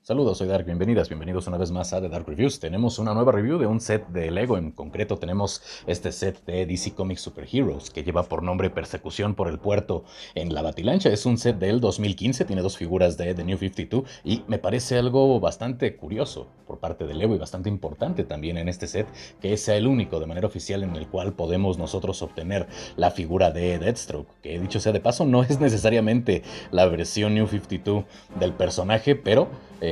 Saludos, soy Dark, bienvenidos una vez más a The Dark Reviews. Tenemos una nueva review de un set de Lego, en concreto tenemos este set de DC Comics Super Heroes que lleva por nombre Persecución por el Puerto en la Batilancha. Es un set del 2015, tiene dos figuras de The New 52 y me parece algo bastante curioso por parte de Lego y bastante importante también en este set que sea el único de manera oficial en el cual podemos nosotros obtener la figura de Deathstroke, que dicho sea de paso no es necesariamente la versión New 52 del personaje, pero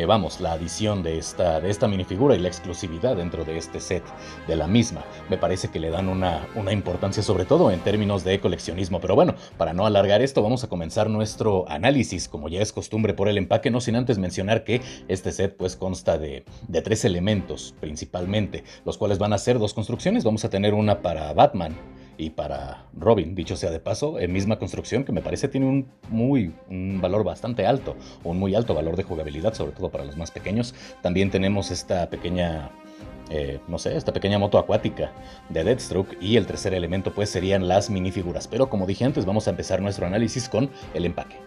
vamos, la adición de esta minifigura y la exclusividad dentro de este set de la misma, me parece que le dan una importancia sobre todo en términos de coleccionismo. Pero bueno, para no alargar esto, vamos a comenzar nuestro análisis, como ya es costumbre por el empaque, no sin antes mencionar que este set pues consta de tres elementos principalmente, los cuales van a ser dos construcciones. Vamos a tener una para Batman y para Robin, dicho sea de paso, en misma construcción que me parece tiene un valor bastante alto, un muy alto valor de jugabilidad, sobre todo para los más pequeños. También tenemos esta pequeña no sé, esta pequeña moto acuática de Deathstroke, y el tercer elemento pues serían las minifiguras. Pero como dije antes, vamos a empezar nuestro análisis con el empaque.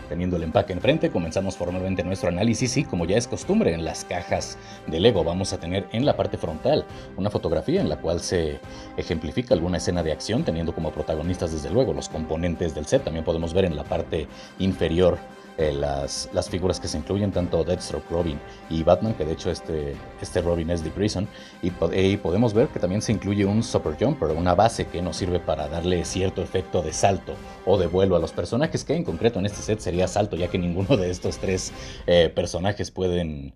Teniendo el empaque enfrente, comenzamos formalmente nuestro análisis y, como ya es costumbre en las cajas de Lego, vamos a tener en la parte frontal una fotografía en la cual se ejemplifica alguna escena de acción, teniendo como protagonistas desde luego los componentes del set. También podemos ver en la parte inferior las figuras que se incluyen, tanto Deathstroke, Robin y Batman, que de hecho este Robin es de Grayson, y podemos ver que también se incluye un Super Jumper, una base que nos sirve para darle cierto efecto de salto o de vuelo a los personajes, que en concreto en este set sería salto, ya que ninguno de estos tres personajes pueden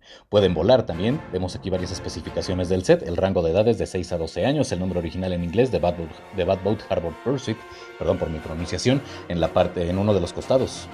volar. También vemos aquí varias especificaciones del set: el rango de edades de 6 a 12 años, el nombre original en inglés de Batboat Harbor Pursuit, perdón por mi pronunciación, en uno de los costados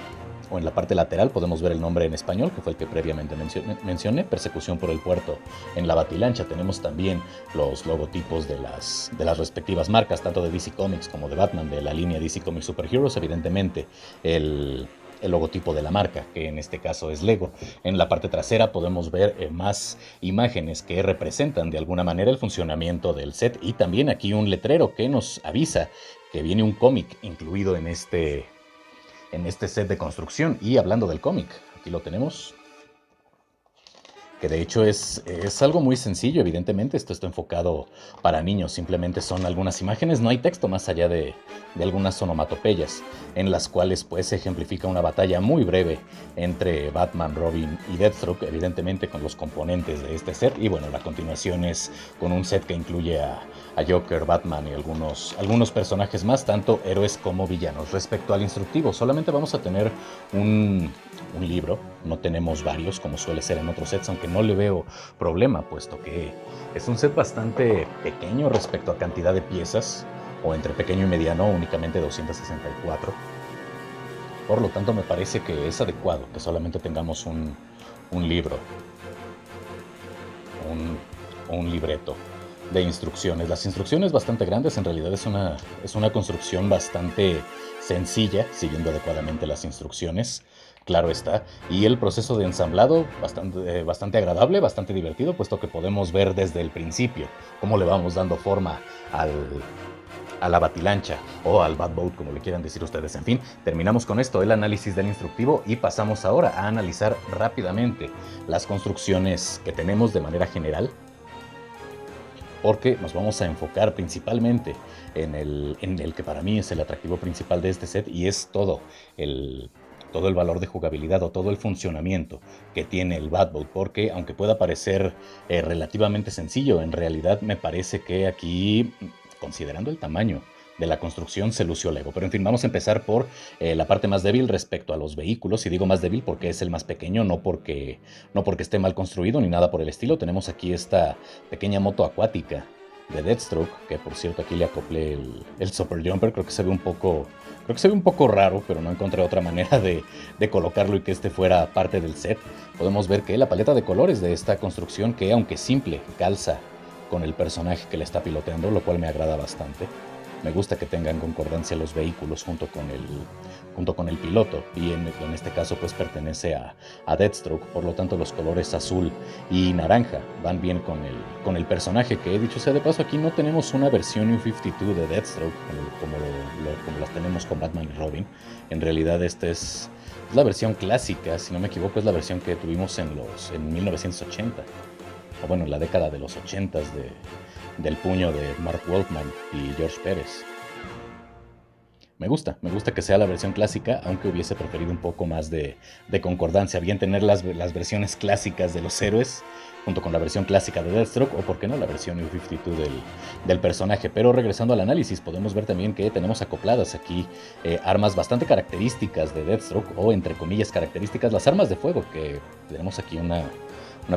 o en la parte lateral podemos ver el nombre en español, que fue el que previamente mencioné, Persecución por el Puerto en la Batilancha. Tenemos también los logotipos de las respectivas marcas, tanto de DC Comics como de Batman, de la línea DC Comics Super Heroes. Evidentemente el logotipo de la marca, que en este caso es Lego. En la parte trasera podemos ver más imágenes que representan de alguna manera el funcionamiento del set, y también aquí un letrero que nos avisa que viene un cómic incluido en este set de construcción. Y hablando del cómic, aquí lo tenemos, que de hecho es algo muy sencillo. Evidentemente esto está enfocado para niños, simplemente son algunas imágenes, no hay texto más allá de algunas onomatopeyas, en las cuales pues se ejemplifica una batalla muy breve entre Batman, Robin y Deathstroke, evidentemente con los componentes de este set. Y bueno, la continuación es con un set que incluye a Joker, Batman y algunos personajes más, tanto héroes como villanos. Respecto al instructivo, solamente vamos a tener un libro, no tenemos varios como suele ser en otros sets, aunque no le veo problema, puesto que es un set bastante pequeño respecto a cantidad de piezas, o entre pequeño y mediano, únicamente 264. Por lo tanto, me parece que es adecuado que solamente tengamos un libro, un libreto de instrucciones. Las instrucciones bastante grandes, en realidad es una construcción bastante sencilla, siguiendo adecuadamente las instrucciones, claro está, y el proceso de ensamblado bastante agradable, bastante divertido, puesto que podemos ver desde el principio cómo le vamos dando forma a la batilancha o al Batboat, como le quieran decir ustedes. En fin, terminamos con esto, el análisis del instructivo, y pasamos ahora a analizar rápidamente las construcciones que tenemos de manera general, porque nos vamos a enfocar principalmente en el que para mí es el atractivo principal de este set, y es todo el valor de jugabilidad o todo el funcionamiento que tiene el Batboat, porque aunque pueda parecer relativamente sencillo, en realidad me parece que aquí, considerando el tamaño de la construcción, se lució Lego. Pero en fin, vamos a empezar por la parte más débil respecto a los vehículos, y digo más débil porque es el más pequeño, no porque esté mal construido ni nada por el estilo. Tenemos aquí esta pequeña moto acuática de Deathstroke, que por cierto aquí le acoplé el Super Jumper. Creo que se ve un poco raro, pero no encontré otra manera de colocarlo y que este fuera parte del set. Podemos ver que la paleta de colores de esta construcción, que aunque simple, calza con el personaje que le está piloteando, lo cual me agrada bastante. Me gusta que tengan concordancia los vehículos junto con el piloto, y en este caso pues pertenece a Deathstroke, por lo tanto los colores azul y naranja van bien con el personaje, que dicho sea de paso, aquí no tenemos una versión New 52 de Deathstroke como las tenemos con Batman y Robin. En realidad esta es la versión clásica, si no me equivoco es la versión que tuvimos en 1980, o bueno, en la década de los 80 del puño de Mark Wolfman y George Pérez. Me gusta que sea la versión clásica, aunque hubiese preferido un poco más de concordancia. Bien tener las versiones clásicas de los héroes junto con la versión clásica de Deathstroke, o por qué no, la versión New 52 del personaje. Pero regresando al análisis, podemos ver también que tenemos acopladas aquí armas bastante características de Deathstroke, o entre comillas características, las armas de fuego, que tenemos aquí una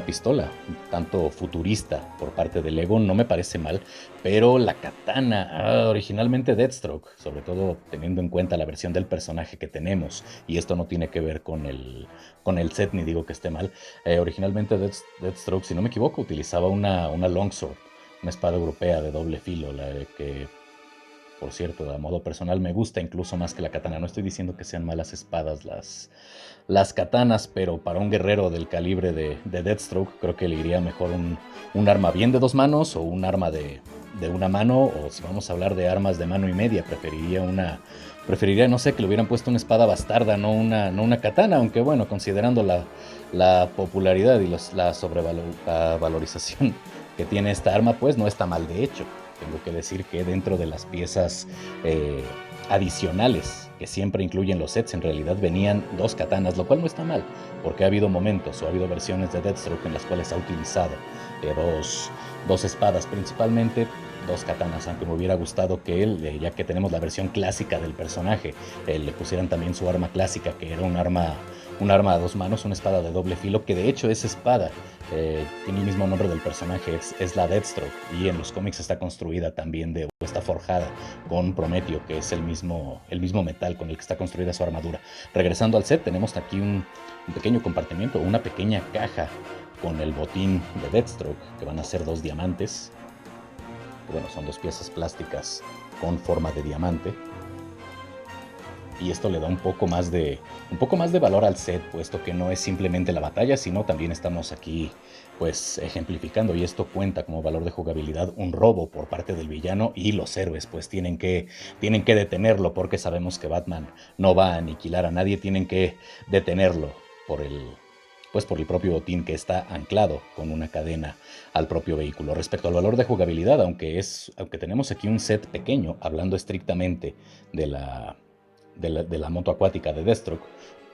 pistola un tanto futurista por parte de Lego, no me parece mal, pero la katana, originalmente Deathstroke, sobre todo teniendo en cuenta la versión del personaje que tenemos, y esto no tiene que ver con el set, ni digo que esté mal, originalmente Deathstroke, si no me equivoco, utilizaba una longsword, una espada europea de doble filo, que por cierto, a modo personal me gusta incluso más que la katana. No estoy diciendo que sean malas espadas las katanas, pero para un guerrero del calibre de Deathstroke creo que le iría mejor un arma bien de dos manos, o un arma de una mano, o si vamos a hablar de armas de mano y media, preferiría, no sé, que le hubieran puesto una espada bastarda, no una katana, aunque bueno, considerando la popularidad y la sobrevalorización que tiene esta arma, pues no está mal de hecho. Tengo que decir que dentro de las piezas adicionales que siempre incluyen los sets, en realidad venían dos katanas, lo cual no está mal, porque ha habido momentos o ha habido versiones de Deathstroke en las cuales ha utilizado dos espadas, principalmente dos katanas, aunque me hubiera gustado que él, ya que tenemos la versión clásica del personaje, le pusieran también su arma clásica, que era un arma a dos manos, una espada de doble filo, que de hecho esa espada tiene el mismo nombre del personaje, es la Deathstroke, y en los cómics está construida también está forjada con Prometeo, que es el mismo metal con el que está construida su armadura. Regresando al set, tenemos aquí un pequeño compartimiento, una pequeña caja con el botín de Deathstroke, que van a ser 2 diamantes. Bueno, son 2 piezas plásticas con forma de diamante. Y esto le da un poco más de valor al set, puesto que no es simplemente la batalla, sino también estamos aquí pues ejemplificando, y esto cuenta como valor de jugabilidad, un robo por parte del villano, y los héroes pues tienen que detenerlo, porque sabemos que Batman no va a aniquilar a nadie, tienen que detenerlo por el propio botín, que está anclado con una cadena al propio vehículo. Respecto al valor de jugabilidad, aunque tenemos aquí un set pequeño, hablando estrictamente de la moto acuática de Deathstroke,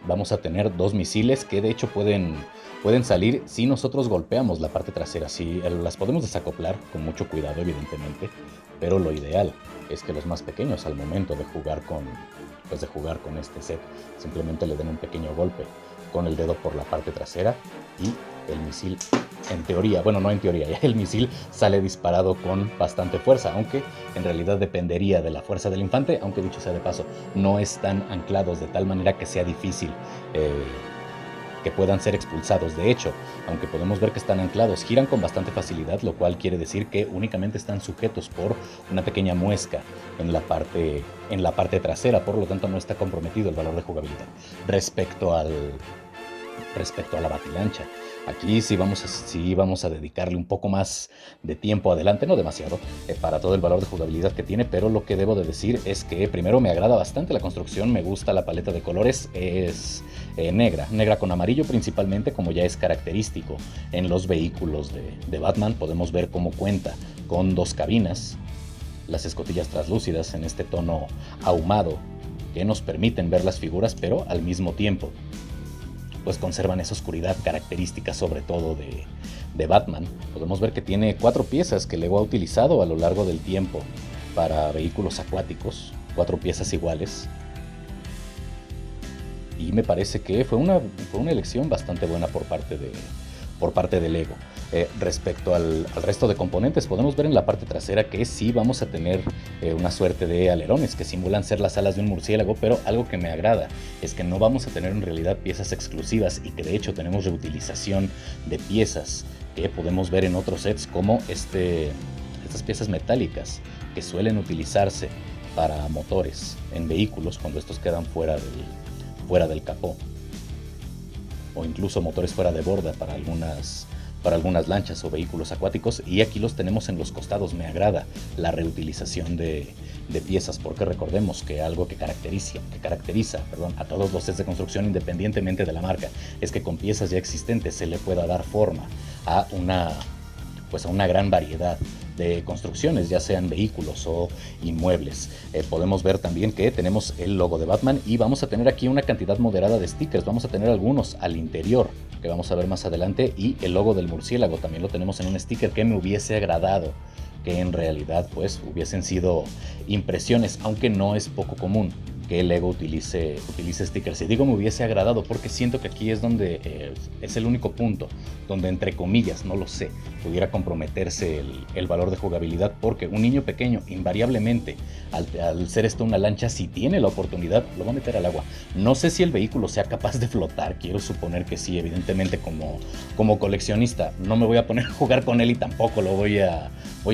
vamos a tener 2 misiles que de hecho pueden salir si nosotros golpeamos la parte trasera. Si las podemos desacoplar con mucho cuidado, evidentemente, pero lo ideal es que los más pequeños, al momento de jugar con este set, simplemente le den un pequeño golpe con el dedo por la parte trasera, y el misil, en teoría, bueno, no en teoría, el misil sale disparado con bastante fuerza, aunque en realidad dependería de la fuerza del infante, aunque dicho sea de paso, no están anclados de tal manera que sea difícil que puedan ser expulsados. De hecho, aunque podemos ver que están anclados, giran con bastante facilidad, lo cual quiere decir que únicamente están sujetos por una pequeña muesca en la parte trasera, por lo tanto no está comprometido el valor de jugabilidad. Respecto a la batilancha, aquí sí vamos a dedicarle un poco más de tiempo adelante, no demasiado, para todo el valor de jugabilidad que tiene, pero lo que debo de decir es que primero me agrada bastante la construcción, me gusta la paleta de colores, es negra con amarillo principalmente, como ya es característico en los vehículos de Batman. Podemos ver cómo cuenta con 2 cabinas, las escotillas translúcidas en este tono ahumado, que nos permiten ver las figuras, pero al mismo tiempo pues conservan esa oscuridad característica sobre todo de Batman. Podemos ver que tiene 4 piezas que Lego ha utilizado a lo largo del tiempo para vehículos acuáticos, 4 piezas iguales, y me parece que fue una elección bastante buena por parte de Lego. Respecto al resto de componentes, podemos ver en la parte trasera que sí vamos a tener una suerte de alerones que simulan ser las alas de un murciélago, pero algo que me agrada es que no vamos a tener en realidad piezas exclusivas, y que de hecho tenemos reutilización de piezas que podemos ver en otros sets, como este estas piezas metálicas que suelen utilizarse para motores en vehículos cuando estos quedan fuera del capó, o incluso motores fuera de borda para algunas lanchas o vehículos acuáticos, y aquí los tenemos en los costados. Me agrada la reutilización de piezas, porque recordemos que algo que caracteriza a todos los sets de construcción, independientemente de la marca, es que con piezas ya existentes se le pueda dar forma a una gran variedad de construcciones, ya sean vehículos o inmuebles. Podemos ver también que tenemos el logo de Batman y vamos a tener aquí una cantidad moderada de stickers. Vamos a tener algunos al interior que vamos a ver más adelante, y el logo del murciélago también lo tenemos en un sticker que me hubiese agradado que en realidad pues hubiesen sido impresiones, aunque no es poco común que Lego utilice stickers. Y digo me hubiese agradado porque siento que aquí es donde es el único punto donde, entre comillas, no lo sé, pudiera comprometerse el valor de jugabilidad, porque un niño pequeño invariablemente al ser esto una lancha, si tiene la oportunidad, lo va a meter al agua. No sé si el vehículo sea capaz de flotar, quiero suponer que sí. Evidentemente como coleccionista no me voy a poner a jugar con él y tampoco lo voy a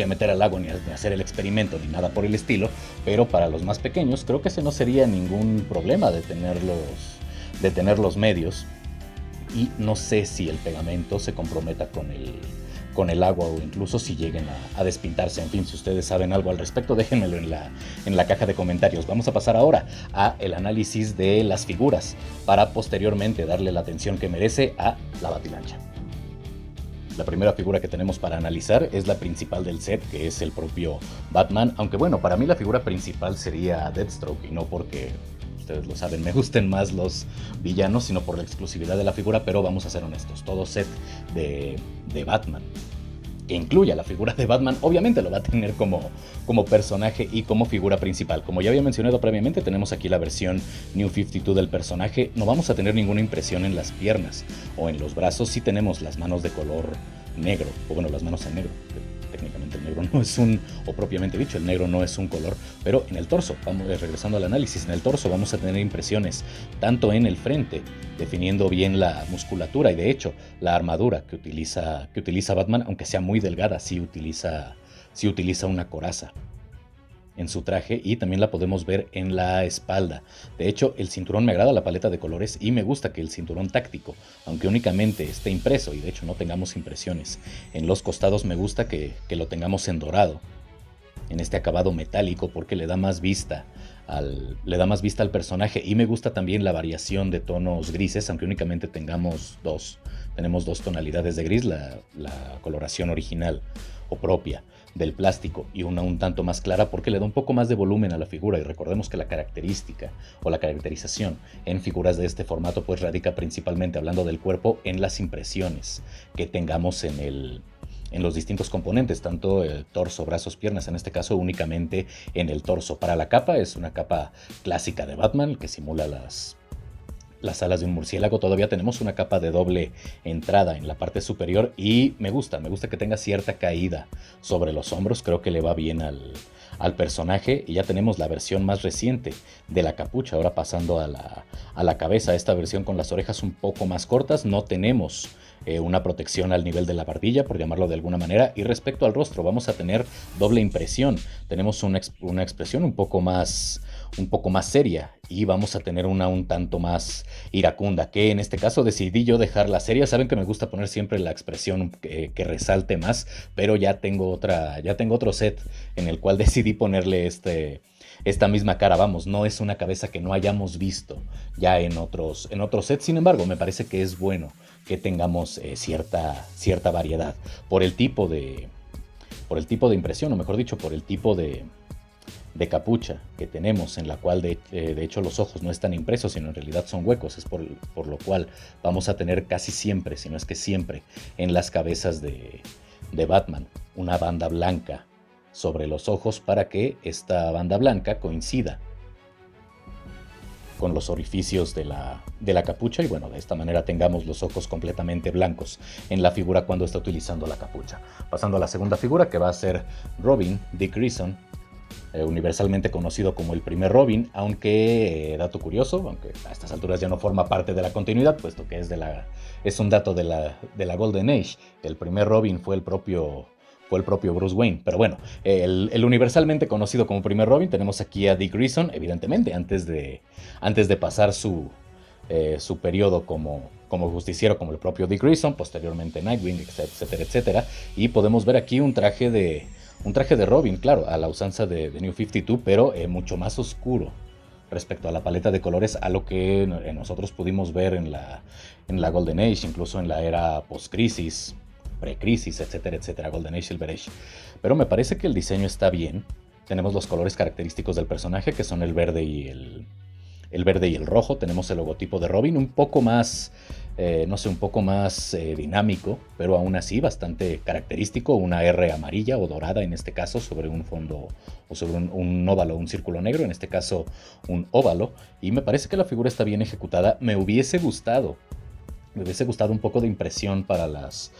meter al agua ni a hacer el experimento ni nada por el estilo, pero para los más pequeños creo que ese no sería ningún problema de tener los medios. Y no sé si el pegamento se comprometa con el agua, o incluso si lleguen a despintarse. En fin, si ustedes saben algo al respecto, déjenmelo en la caja de comentarios. Vamos a pasar ahora a el análisis de las figuras, para posteriormente darle la atención que merece a la batilancha. La primera figura que tenemos para analizar es la principal del set, que es el propio Batman, aunque bueno, para mí la figura principal sería Deathstroke, y no porque, ustedes lo saben, me gusten más los villanos, sino por la exclusividad de la figura. Pero vamos a ser honestos, todo set de Batman que incluya la figura de Batman obviamente lo va a tener como personaje y como figura principal. Como ya había mencionado previamente, tenemos aquí la versión New 52 del personaje. No vamos a tener ninguna impresión en las piernas o en los brazos. Sí tenemos las manos de color negro, o bueno, las manos en negro. Técnicamente el negro no es o propiamente dicho, el negro no es un color, pero en el torso, regresando al análisis, en el torso vamos a tener impresiones tanto en el frente, definiendo bien la musculatura, y de hecho la armadura que utiliza Batman, aunque sea muy delgada, sí utiliza una coraza en su traje, y también la podemos ver en la espalda. De hecho, el cinturón, me agrada la paleta de colores, y me gusta que el cinturón táctico, aunque únicamente esté impreso y de hecho no tengamos impresiones en los costados, me gusta que lo tengamos en dorado, en este acabado metálico, porque le da más vista al personaje. Y me gusta también la variación de tonos grises, aunque únicamente tenemos tenemos dos tonalidades de gris, la coloración original o propia del plástico, y una un tanto más clara porque le da un poco más de volumen a la figura. Y recordemos que la característica o la caracterización en figuras de este formato pues radica principalmente, hablando del cuerpo, en las impresiones que tengamos en los distintos componentes, tanto el torso, brazos, piernas, en este caso únicamente en el torso. Para la capa, es una capa clásica de Batman que simula las alas de un murciélago. Todavía tenemos una capa de doble entrada en la parte superior, y me gusta que tenga cierta caída sobre los hombros. Creo que le va bien al personaje. Y ya tenemos la versión más reciente de la capucha, ahora pasando a la cabeza. Esta versión con las orejas un poco más cortas. No tenemos una protección al nivel de la barbilla, por llamarlo de alguna manera. Y respecto al rostro, vamos a tener doble impresión. Tenemos una expresión un poco más seria, y vamos a tener una un tanto más iracunda, que en este caso decidí yo dejarla seria. Saben que me gusta poner siempre la expresión que resalte más, pero ya tengo otro set en el cual decidí ponerle esta misma cara. Vamos, no es una cabeza que no hayamos visto ya en otros sets. Sin embargo, me parece que es bueno que tengamos cierta variedad por el tipo de impresión, o mejor dicho, por el tipo de capucha que tenemos, en la cual de hecho los ojos no están impresos, sino en realidad son huecos. Es por lo cual vamos a tener casi siempre, si no es que siempre, en las cabezas de Batman una banda blanca sobre los ojos, para que esta banda blanca coincida con los orificios de la capucha, y bueno, de esta manera tengamos los ojos completamente blancos en la figura cuando está utilizando la capucha. Pasando a la segunda figura, que va a ser Robin, Dick Grayson, universalmente conocido como el primer Robin, aunque, dato curioso, aunque a estas alturas ya no forma parte de la continuidad, puesto que es un dato de la Golden Age. El primer Robin fue el propio fue el propio Bruce Wayne. Pero bueno, el universalmente conocido como primer Robin, tenemos aquí a Dick Grayson, evidentemente, antes de pasar su periodo como justiciero, como el propio Dick Grayson, posteriormente Nightwing, etcétera, etcétera. Y podemos ver aquí un traje de Robin, claro, a la usanza de New 52, pero mucho más oscuro respecto a la paleta de colores, a lo que nosotros pudimos ver en la Golden Age, incluso en la era post-crisis, pre-crisis, etcétera, etcétera, Golden Age, Silver Age. Pero me parece que el diseño está bien. Tenemos los colores característicos del personaje, que son el verde y el rojo. Tenemos el logotipo de Robin, un poco más, no sé, un poco más dinámico, pero aún así bastante característico. Una R amarilla o dorada en este caso sobre un fondo, o sobre un óvalo, un círculo negro, en este caso un óvalo. Y me parece que la figura está bien ejecutada. Me hubiese gustado un poco de impresión para las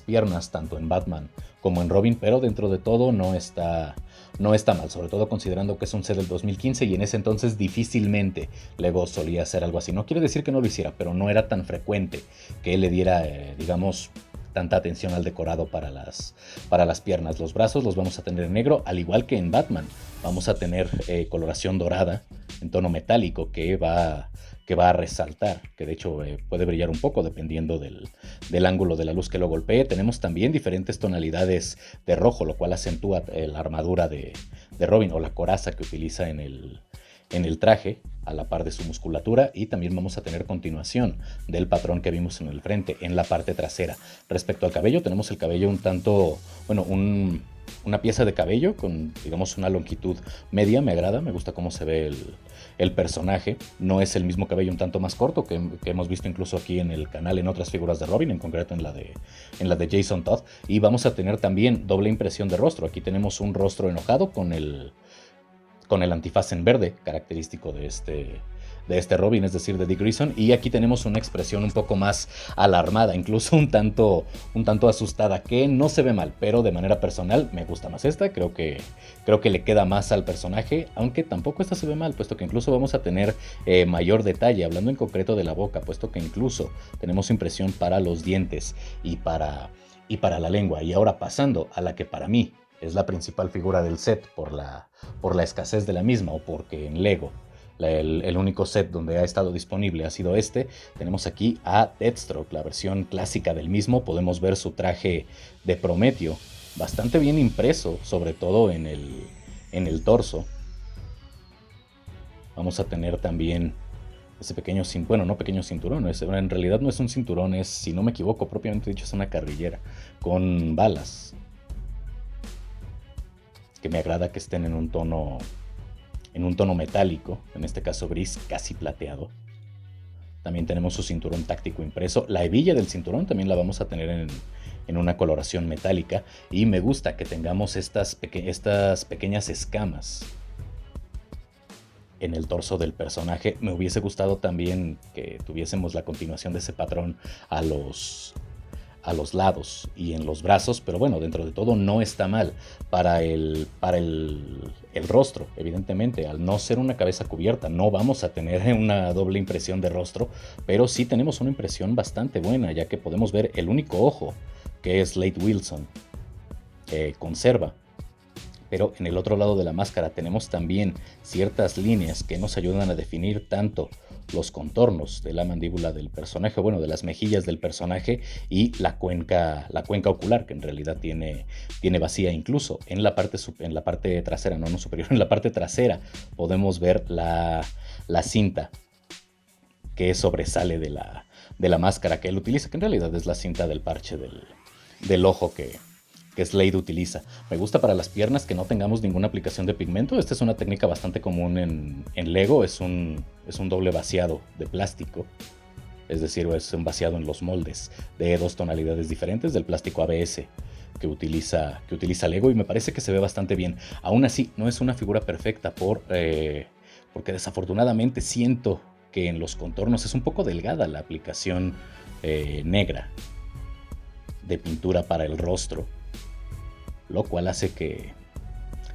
piernas, tanto en Batman como en Robin, pero dentro de todo no está mal, sobre todo considerando que es un set del 2015 y en ese entonces difícilmente Lego solía hacer algo así. No quiere decir que no lo hiciera, pero no era tan frecuente que él le diera, digamos, tanta atención al decorado para las piernas. Los brazos los vamos a tener en negro, al igual que en Batman. Vamos a tener coloración dorada en tono metálico que va a resaltar, que de hecho puede brillar un poco dependiendo del ángulo de la luz que lo golpee. Tenemos también diferentes tonalidades de rojo, lo cual acentúa la armadura de Robin, o la coraza que utiliza en el traje, a la par de su musculatura. Y también vamos a tener continuación del patrón que vimos en el frente, en la parte trasera. Respecto al cabello, tenemos el cabello un tanto, bueno, una pieza de cabello con, digamos, una longitud media. Me agrada, me gusta cómo se ve el personaje. No es el mismo cabello, un tanto más corto que hemos visto incluso aquí en el canal en otras figuras de Robin, en concreto en la de Jason Todd. Y vamos a tener también doble impresión de rostro. Aquí tenemos un rostro enojado con el antifaz en verde, característico de este Robin, es decir, de Dick Grayson. Y aquí tenemos una expresión un poco más alarmada, incluso un tanto asustada, que no se ve mal, pero de manera personal me gusta más esta. Creo que le queda más al personaje, aunque tampoco esta se ve mal, puesto que incluso vamos a tener mayor detalle, hablando en concreto de la boca, puesto que incluso tenemos impresión para los dientes y para la lengua. Y ahora pasando a la que para mí es la principal figura del set por la escasez de la misma, o porque en Lego el único set donde ha estado disponible ha sido este. Tenemos aquí a Deathstroke, la versión clásica del mismo. Podemos ver su traje de Prometeo, bastante bien impreso, sobre todo en el torso. Vamos a tener también ese pequeño cinturón, bueno, no pequeño cinturón, en realidad no es un cinturón, es, si no me equivoco, propiamente dicho, es una carrillera con balas, que me agrada que estén en un tono metálico, en este caso gris casi plateado. También tenemos su cinturón táctico impreso. La hebilla del cinturón también la vamos a tener en una coloración metálica. Y me gusta que tengamos estas pequeñas escamas en el torso del personaje. Me hubiese gustado también que tuviésemos la continuación de ese patrón a los lados y en los brazos, pero bueno, dentro de todo no está mal. Para el rostro, evidentemente, al no ser una cabeza cubierta, no vamos a tener una doble impresión de rostro, pero sí tenemos una impresión bastante buena, ya que podemos ver el único ojo que Slade Wilson conserva. Pero en el otro lado de la máscara tenemos también ciertas líneas que nos ayudan a definir tanto los contornos de la mandíbula del personaje, bueno, de las mejillas del personaje, y la cuenca ocular, que en realidad tiene vacía. Incluso en la parte trasera, no superior, en la parte trasera podemos ver la cinta que sobresale de la máscara que él utiliza, que en realidad es la cinta del parche del ojo que Slade utiliza. Me gusta para las piernas que no tengamos ninguna aplicación de pigmento. Esta es una técnica bastante común en Lego. Es un doble vaciado de plástico. Es decir, es un vaciado en los moldes de dos tonalidades diferentes del plástico ABS que utiliza Lego, y me parece que se ve bastante bien. Aún así, no es una figura perfecta porque desafortunadamente siento que en los contornos es un poco delgada la aplicación negra de pintura para el rostro, lo cual hace que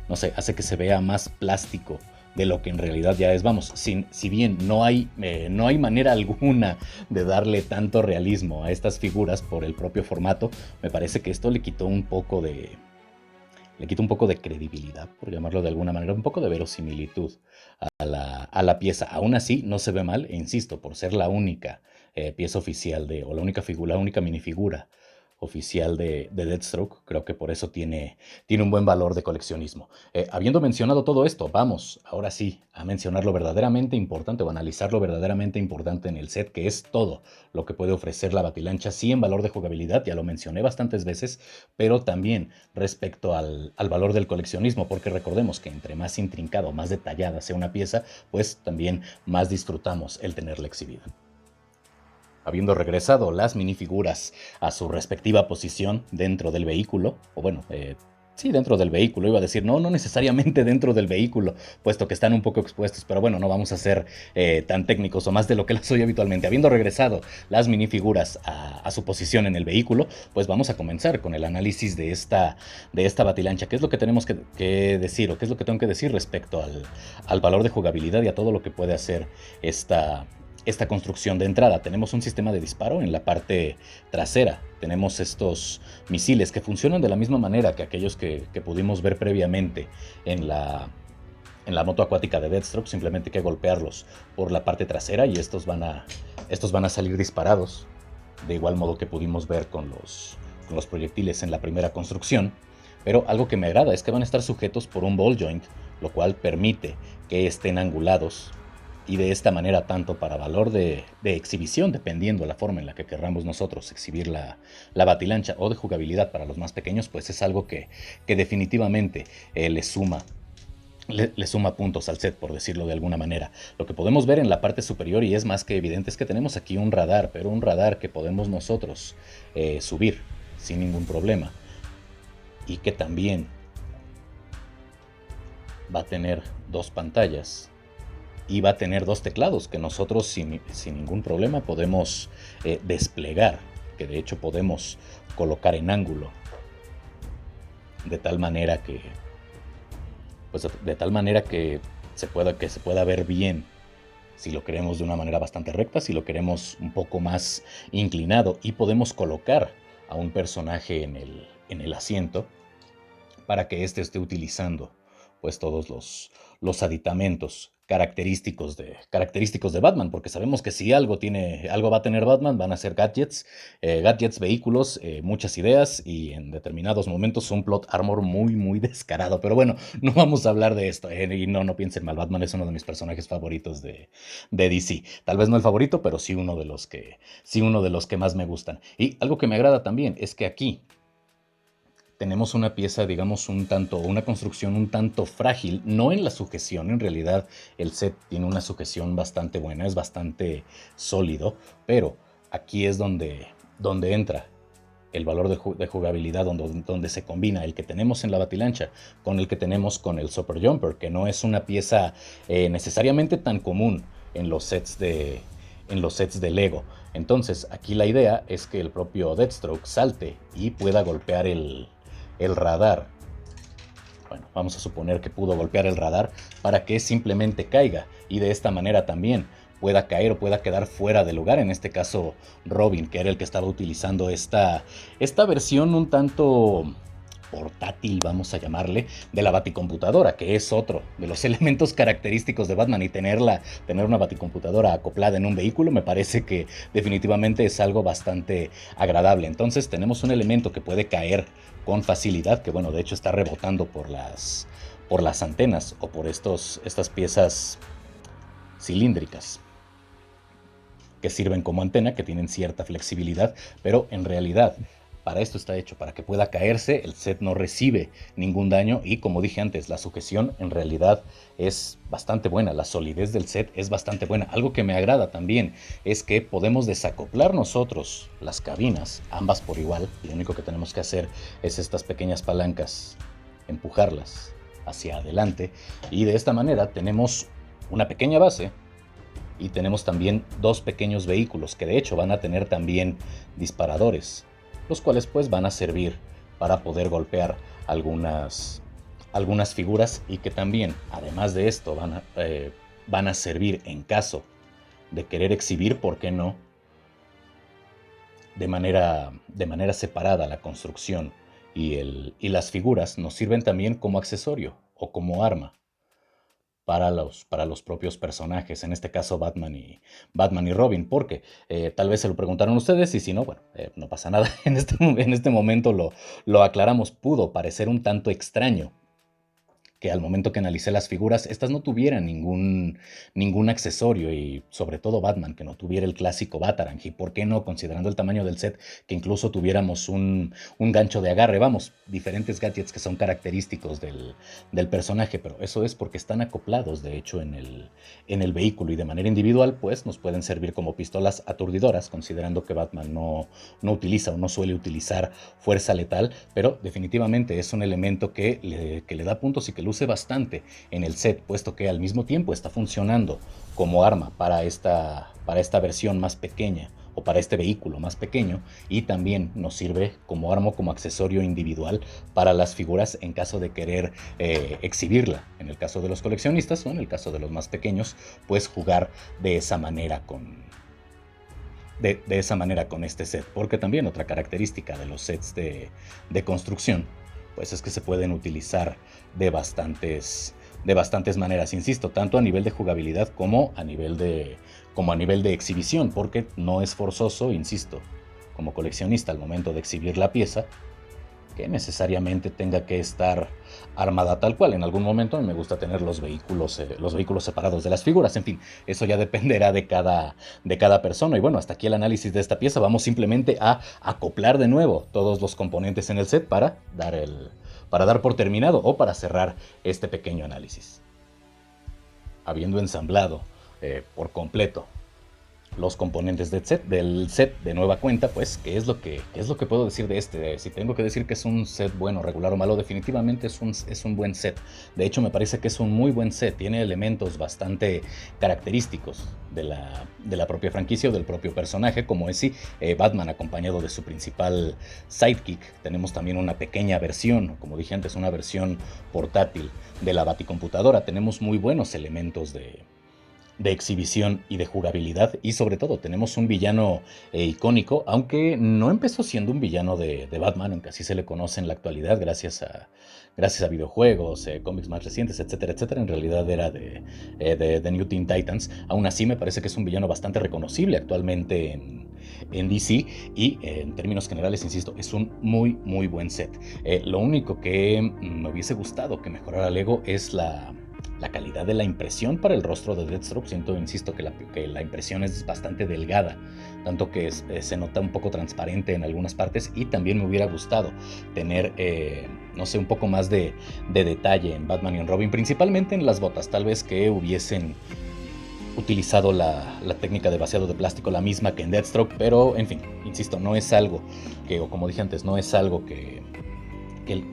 se vea más plástico de lo que en realidad ya es. Vamos, si bien no hay manera alguna de darle tanto realismo a estas figuras por el propio formato, me parece que esto le quitó un poco de le quita un poco de credibilidad, por llamarlo de alguna manera, un poco de verosimilitud a la pieza. Aún así, no se ve mal, e insisto, por ser la única pieza oficial o la única minifigura oficial de Deathstroke, creo que por eso tiene un buen valor de coleccionismo. Habiendo mencionado todo esto, vamos ahora sí a mencionar lo verdaderamente importante o analizar lo verdaderamente importante en el set, que es todo lo que puede ofrecer la Batilancha, sí en valor de jugabilidad, ya lo mencioné bastantes veces, pero también respecto al valor del coleccionismo, porque recordemos que entre más intrincado, más detallada sea una pieza, pues también más disfrutamos el tenerla exhibida. Habiendo regresado las minifiguras a su respectiva posición dentro del vehículo, o bueno, sí, dentro del vehículo, iba a decir, no necesariamente dentro del vehículo, puesto que están un poco expuestos, pero bueno, no vamos a ser tan técnicos o más de lo que lo soy habitualmente. Habiendo regresado las minifiguras a su posición en el vehículo, pues vamos a comenzar con el análisis de esta Batilancha. ¿Qué es lo que tenemos que decir o qué es lo que tengo que decir respecto al valor de jugabilidad y a todo lo que puede hacer esta construcción de entrada? Tenemos un sistema de disparo en la parte trasera. Tenemos estos misiles que funcionan de la misma manera que aquellos que pudimos ver previamente en la moto acuática de Deathstroke. Simplemente hay que golpearlos por la parte trasera y estos van a salir disparados, de igual modo que pudimos ver con los proyectiles en la primera construcción. Pero algo que me agrada es que van a estar sujetos por un ball joint, lo cual permite que estén angulados, y de esta manera, tanto para valor de exhibición, dependiendo la forma en la que querramos nosotros exhibir la Batilancha, o de jugabilidad para los más pequeños, pues es algo que definitivamente le suma puntos al set, por decirlo de alguna manera. Lo que podemos ver en la parte superior, y es más que evidente, es que tenemos aquí un radar, pero un radar que podemos nosotros subir sin ningún problema, y que también va a tener dos pantallas y va a tener dos teclados que nosotros sin ningún problema podemos desplegar, que de hecho podemos colocar en ángulo, de tal manera que se pueda ver bien, si lo queremos de una manera bastante recta, si lo queremos un poco más inclinado, y podemos colocar a un personaje en el asiento para que éste esté utilizando pues todos los aditamentos característicos de Batman, porque sabemos que si algo va a tener Batman, van a ser gadgets, vehículos, muchas ideas, y en determinados momentos un plot armor muy, muy descarado. Pero bueno, no vamos a hablar de esto, y no piensen mal, Batman es uno de mis personajes favoritos de DC. Tal vez no el favorito, pero sí uno de los que más me gustan. Y algo que me agrada también es que aquí tenemos una pieza, digamos, una construcción un tanto frágil, no en la sujeción. En realidad el set tiene una sujeción bastante buena, es bastante sólido, pero aquí es donde entra el valor de jugabilidad, donde se combina el que tenemos en la Batilancha con el que tenemos con el Super Jumper, que no es una pieza necesariamente tan común en los sets de Lego. Entonces aquí la idea es que el propio Deathstroke salte y pueda golpear el radar. Bueno, vamos a suponer que pudo golpear el radar para que simplemente caiga, y de esta manera también pueda caer o pueda quedar fuera de lugar. En este caso Robin, que era el que estaba utilizando esta versión un tanto portátil, vamos a llamarle, de la baticomputadora, que es otro de los elementos característicos de Batman, y tener una baticomputadora acoplada en un vehículo me parece que definitivamente es algo bastante agradable. Entonces tenemos un elemento que puede caer con facilidad, que bueno, de hecho está rebotando por las antenas o por estas piezas cilíndricas que sirven como antena, que tienen cierta flexibilidad, pero en realidad para esto está hecho, para que pueda caerse. El set no recibe ningún daño, y como dije antes, la sujeción en realidad es bastante buena, la solidez del set es bastante buena. Algo que me agrada también es que podemos desacoplar nosotros las cabinas, ambas por igual. Lo único que tenemos que hacer es estas pequeñas palancas, empujarlas hacia adelante, y de esta manera tenemos una pequeña base, y tenemos también dos pequeños vehículos que de hecho van a tener también disparadores, los cuales pues van a servir para poder golpear algunas figuras, y que también, además de esto, van a servir en caso de querer exhibir, ¿por qué no?, de manera separada la construcción y las figuras nos sirven también como accesorio o como arma para los propios personajes, en este caso Batman y Robin, porque tal vez se lo preguntaron ustedes y si no, bueno, no pasa nada. En este momento lo aclaramos. Pudo parecer un tanto extraño que al momento que analicé las figuras, estas no tuvieran ningún accesorio y sobre todo Batman, que no tuviera el clásico Batarang. Y por qué no, considerando el tamaño del set, que incluso tuviéramos un gancho de agarre, vamos, diferentes gadgets que son característicos del personaje, pero eso es porque están acoplados, de hecho, en el vehículo y de manera individual, pues nos pueden servir como pistolas aturdidoras, considerando que Batman no utiliza o no suele utilizar fuerza letal, pero definitivamente es un elemento que le da puntos y que luce bastante en el set, puesto que al mismo tiempo está funcionando como arma para esta versión más pequeña o para este vehículo más pequeño, y también nos sirve como arma, como accesorio individual para las figuras en caso de querer exhibirla. En el caso de los coleccionistas o en el caso de los más pequeños, pues jugar de esa manera con este set, porque también otra característica de los sets de construcción pues es que se pueden utilizar de bastantes maneras, insisto, tanto a nivel de jugabilidad como a nivel de exhibición, porque no es forzoso, insisto, como coleccionista al momento de exhibir la pieza, que necesariamente tenga que estar armada tal cual. En algún momento me gusta tener los vehículos separados de las figuras. En fin, eso ya dependerá de cada persona. Y bueno, hasta aquí el análisis de esta pieza. Vamos simplemente a acoplar de nuevo todos los componentes en el set para dar por terminado o para cerrar este pequeño análisis. Habiendo ensamblado por completo los componentes del set de nueva cuenta, pues, ¿qué es lo que puedo decir de este? Si tengo que decir que es un set bueno, regular o malo, definitivamente es un buen set. De hecho, me parece que es un muy buen set. Tiene elementos bastante característicos de la propia franquicia o del propio personaje, como es Batman acompañado de su principal sidekick. Tenemos también una pequeña versión, como dije antes, una versión portátil de la Baticomputadora. Tenemos muy buenos elementos de exhibición y de jugabilidad, y sobre todo tenemos un villano icónico, aunque no empezó siendo un villano de Batman, aunque así se le conoce en la actualidad gracias a videojuegos, cómics más recientes, etcétera, etcétera. En realidad era de New Teen Titans. Aún así me parece que es un villano bastante reconocible actualmente en DC, y en términos generales, insisto, es un muy muy buen set. Lo único que me hubiese gustado que mejorara Lego es la calidad de la impresión para el rostro de Deathstroke. Insisto que la impresión es bastante delgada, tanto que se nota un poco transparente en algunas partes, y también me hubiera gustado tener, no sé, un poco más de detalle en Batman y en Robin, principalmente en las botas, tal vez que hubiesen utilizado la técnica de vaciado de plástico, la misma que en Deathstroke, pero en fin, insisto, no es algo que, o como dije antes, no es algo que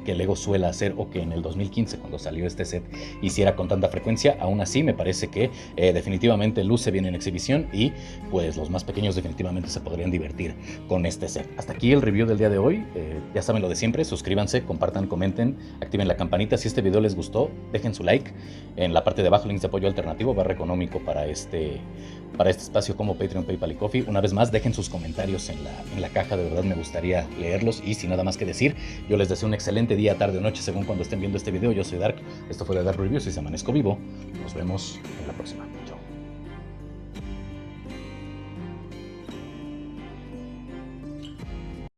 Lego suele hacer, o que en el 2015, cuando salió este set, hiciera con tanta frecuencia. Aún así me parece que definitivamente luce bien en exhibición, y pues los más pequeños definitivamente se podrían divertir con este set. Hasta aquí el review del día de hoy. Ya saben lo de siempre: suscríbanse, compartan, comenten, activen la campanita. Si este video les gustó, dejen su like. En la parte de abajo, links de apoyo alternativo, barra económico para este espacio, como Patreon, PayPal y Ko-fi. Una vez más, dejen sus comentarios en la caja, de verdad me gustaría leerlos. Y sin nada más que decir, yo les deseo un excelente día, tarde o noche, según cuando estén viendo este video. Yo soy Dark, esto fue The Dark Reviews, y si amanezco vivo, nos vemos en la próxima. Chao.